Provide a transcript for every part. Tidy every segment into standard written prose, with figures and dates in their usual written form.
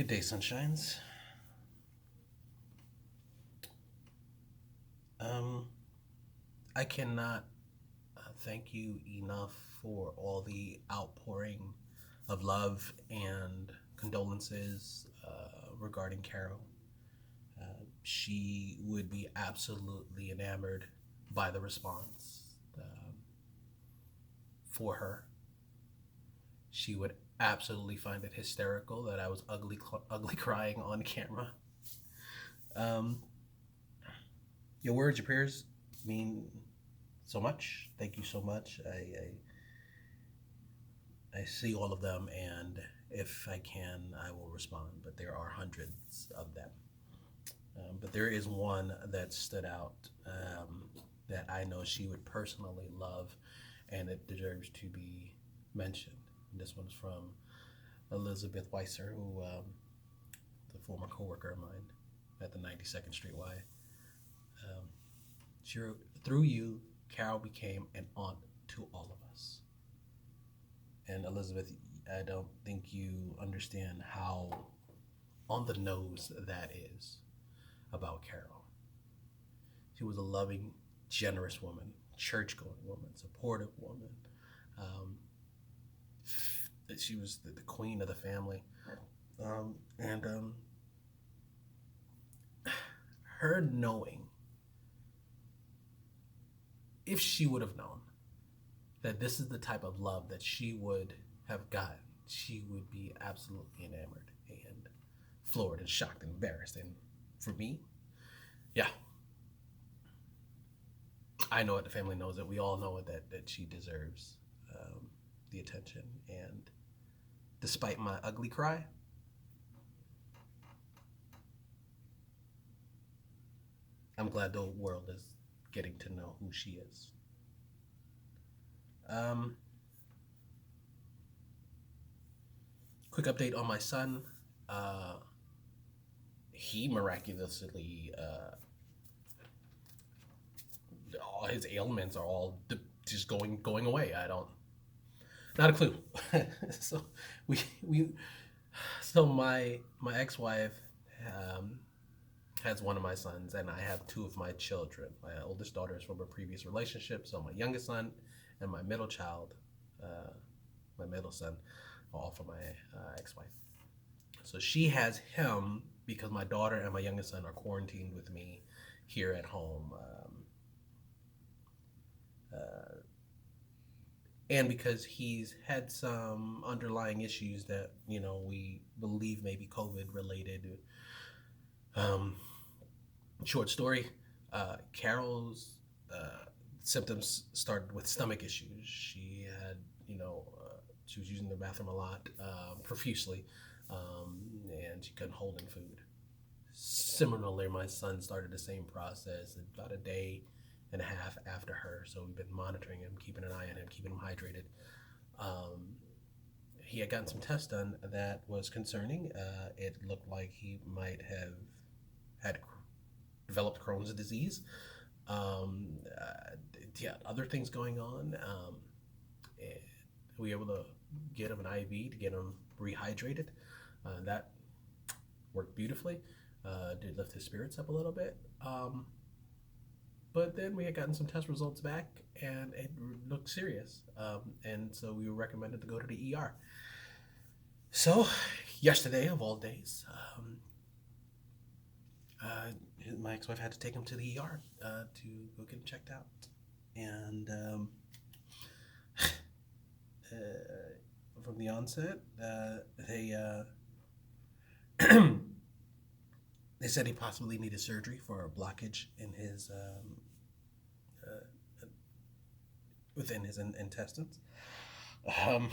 Good day, sunshines. Um, I cannot thank you enough for all the outpouring of love and condolences regarding Carol. She would be absolutely enamored by the response for her. She would absolutely find it hysterical that I was ugly crying on camera. Um, your words, your prayers mean so much. Thank you so much. I see all of them, and if I can, I will respond. But there are hundreds of them. But there is one that stood out that I know she would personally love, and it deserves to be mentioned. And this one's from Elizabeth Weiser, who the former coworker of mine at the 92nd Street Y. Um, she wrote, "Through you, Carol became an aunt to all of us." And Elizabeth, I don't think you understand how on the nose that is about Carol. She was a loving, generous woman, church going woman, supportive woman. Um, she was the queen of the family. And her knowing, if she would have known that this is the type of love that she would have gotten, she would be absolutely enamored and floored and shocked and embarrassed. And for me, yeah, I know it. The family knows it. We all know it, that she deserves the attention. And despite my ugly cry, I'm glad the world is getting to know who she is. Um, quick update on my son. Uh, he miraculously, all his ailments are all just going away. I don't, not a clue. so we so my ex-wife um, has one of my sons, and I have two of my children. My oldest daughter is from a previous relationship, so my youngest son and my middle child, uh, my middle son, are all from my ex-wife. So she has him because my daughter and my youngest son are quarantined with me here at home. Uh, and because he's had some underlying issues that we believe may be COVID related. Um, Short story: Carol's symptoms started with stomach issues. She had, she was using the bathroom a lot, profusely, and she couldn't hold in food. Similarly, my son started the same process about a day and a half after her. So we've been monitoring him, keeping an eye on him, keeping him hydrated. Um, he had gotten some tests done that was concerning. It looked like he might have had developed Crohn's disease. Yeah, other things going on. And we were able to get him an IV to get him rehydrated. That worked beautifully. Did lift his spirits up a little bit. But then we had gotten some test results back, and it looked serious. And so we were recommended to go to the ER. So yesterday, of all days, uh, my ex-wife had to take him to the ER to go get him checked out. And from the onset, they said he possibly needed surgery for a blockage in his uh, within his intestines. Um,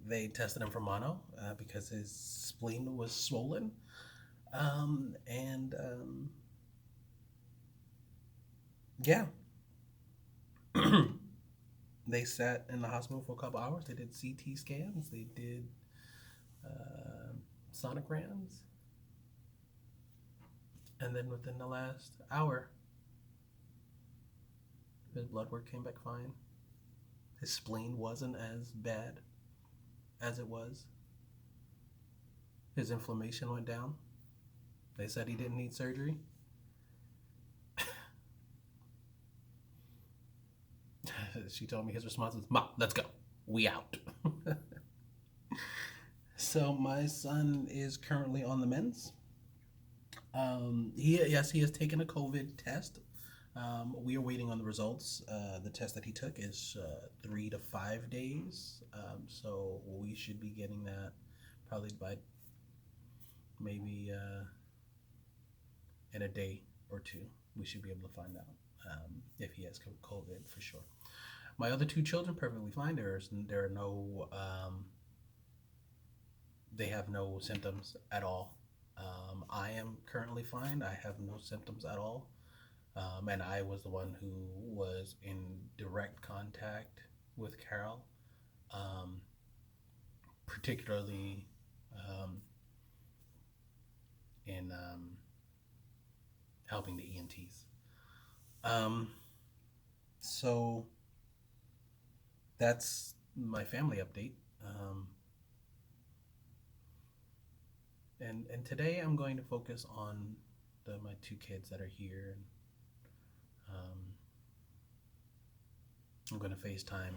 they tested him for mono because his spleen was swollen, and yeah, they sat in the hospital for a couple hours. They did CT scans. They did uh, sonograms, and then within the last hour, his blood work came back fine. his spleen wasn't as bad as it was. His inflammation went down. They said he didn't need surgery. She told me his response was, "Mom, let's go. We out." So my son is currently on the mends. He has taken a COVID test. We are waiting on the results. The test that he took is 3 to 5 days. So we should be getting that probably by maybe in a day or two. We should be able to find out if he has COVID for sure. My other two children perfectly fine. There are no they have no symptoms at all. I am currently fine. I have no symptoms at all. And I was the one who was in direct contact with Carol, um, particularly in helping the EMTs. Um, so that's my family update. And today I'm going to focus on my two kids that are here. And I'm going to FaceTime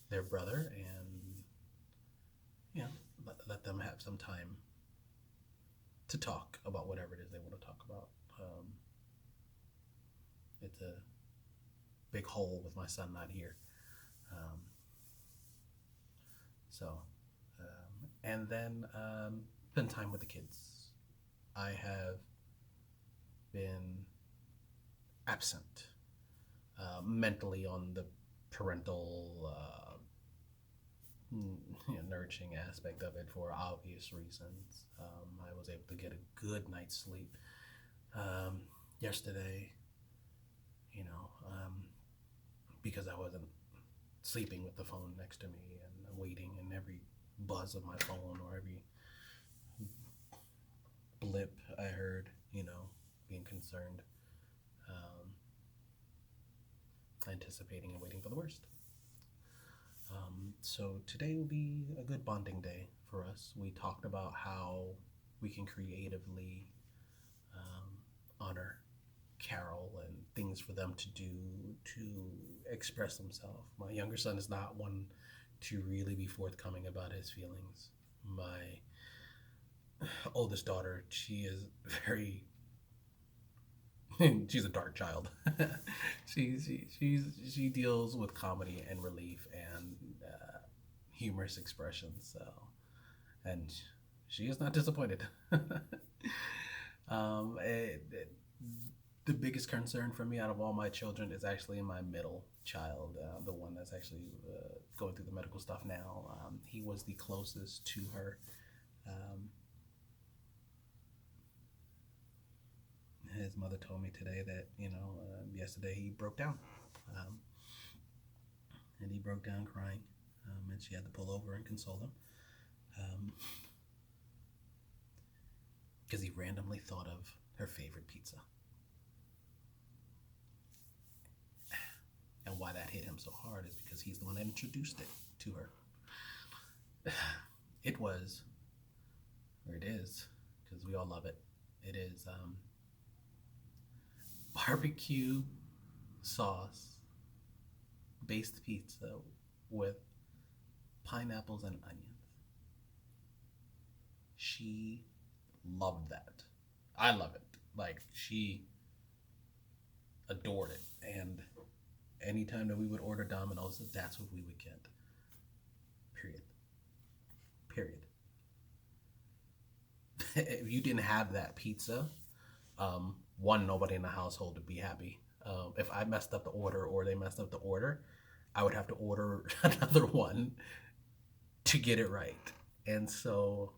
their brother and let them have some time to talk about whatever it is they want to talk about. It's a big hole with my son not here. Um, and then spend time with the kids. I have been absent mentally on the parental nurturing aspect of it for obvious reasons. I was able to get a good night's sleep yesterday, because I wasn't sleeping with the phone next to me and waiting, and every buzz of my phone or every blip I heard, being concerned, anticipating and waiting for the worst. So today will be a good bonding day for us. We talked about how we can creatively honor Carol and things for them to do to express themselves. My younger son is not one to really be forthcoming about his feelings. My oldest daughter, she is very she's a dark child. She deals with comedy and relief and humorous expressions. So, and she is not disappointed. The biggest concern for me out of all my children is actually my middle child, the one that's actually going through the medical stuff now. He was the closest to her. His mother told me today that yesterday he broke down, and he broke down crying, and she had to pull over and console him, because he randomly thought of her favorite pizza. And why that hit him so hard is because he's the one that introduced it to her. It was, or it is, because we all love it. It is barbecue sauce based pizza with pineapples and onions. She loved that. I love it. Like, she adored it. And anytime that we would order Domino's, that's what we would get. Period. If you didn't have that pizza, nobody in the household would be happy. If I messed up the order or they messed up the order, I would have to order another one to get it right. And so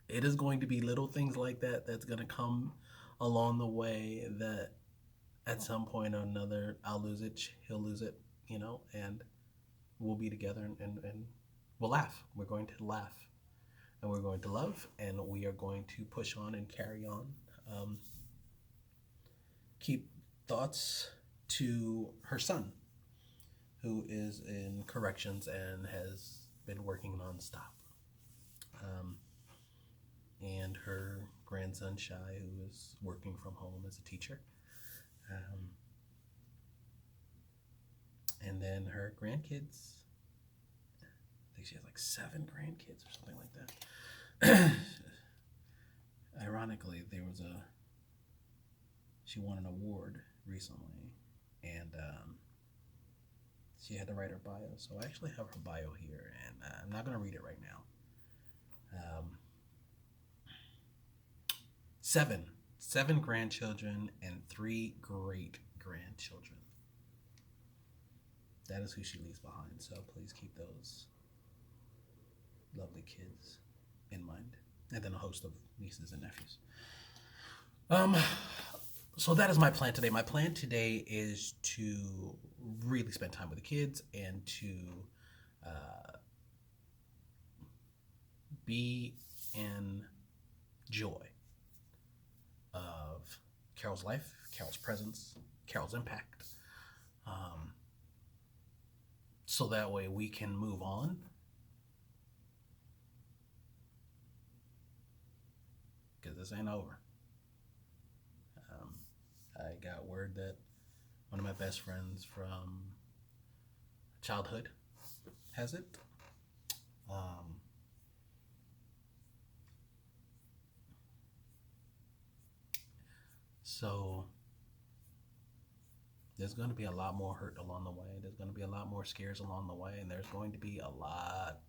it is going to be little things like that that's going to come along the way that at some point or another, I'll lose it, he'll lose it, and we'll be together and we'll laugh. We're going to laugh and we're going to love, and we are going to push on and carry on. Keep thoughts to her son. who is in corrections and has been working nonstop. Um, and her grandson Shy, who is working from home as a teacher. Um, and then her grandkids. I think she has like 7 grandkids or something like that. Ironically, she won an award recently, and she had to write her bio. So I actually have her bio here, and I'm not going to read it right now. Seven grandchildren and 3 great grandchildren. That is who she leaves behind. So please keep those lovely kids in mind, and then a host of nieces and nephews. Um, so that is my plan today. My plan today is to really spend time with the kids and to be in joy of Carol's life, Carol's presence, Carol's impact. So that way we can move on. Because this ain't over. I got word that one of my best friends from childhood has it. So there's going to be a lot more hurt along the way. There's going to be a lot more scares along the way, and there's going to be a lot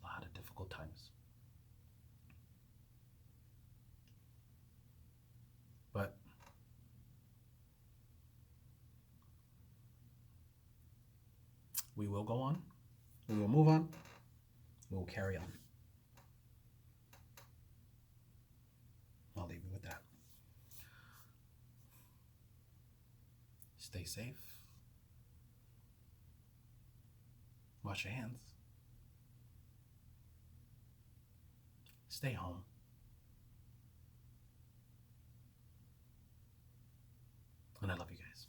of difficult times. But we will go on. We will move on. We will carry on. I'll leave you with that. Stay safe. Wash your hands. Stay home. And I love you guys.